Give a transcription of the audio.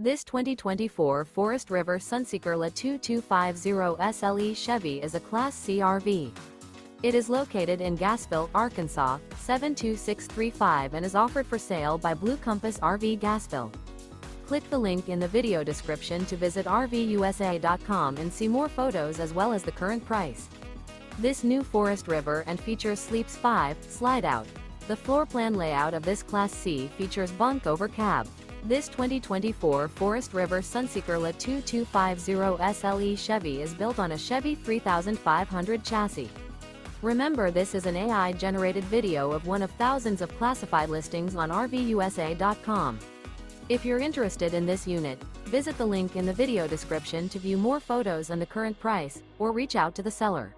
This 2024 Forest River Sunseeker LA 2250 SLE Chevy is a Class C RV. It is located in Gassville, Arkansas, 72635 and is offered for sale by Blue Compass RV Gassville. Click the link in the video description to visit RVUSA.com and see more photos as well as the current price. This new Forest River and features Sleeps 5, Slideout. The floor plan layout of this Class C features Bunk Over Cab. This 2024 Forest River Sunseeker LA 2250 SLE Chevy is built on a Chevy 3500 chassis. Remember, this is an AI-generated video of one of thousands of classified listings on RVUSA.com. If you're interested in this unit, visit the link in the video description to view more photos and the current price, or reach out to the seller.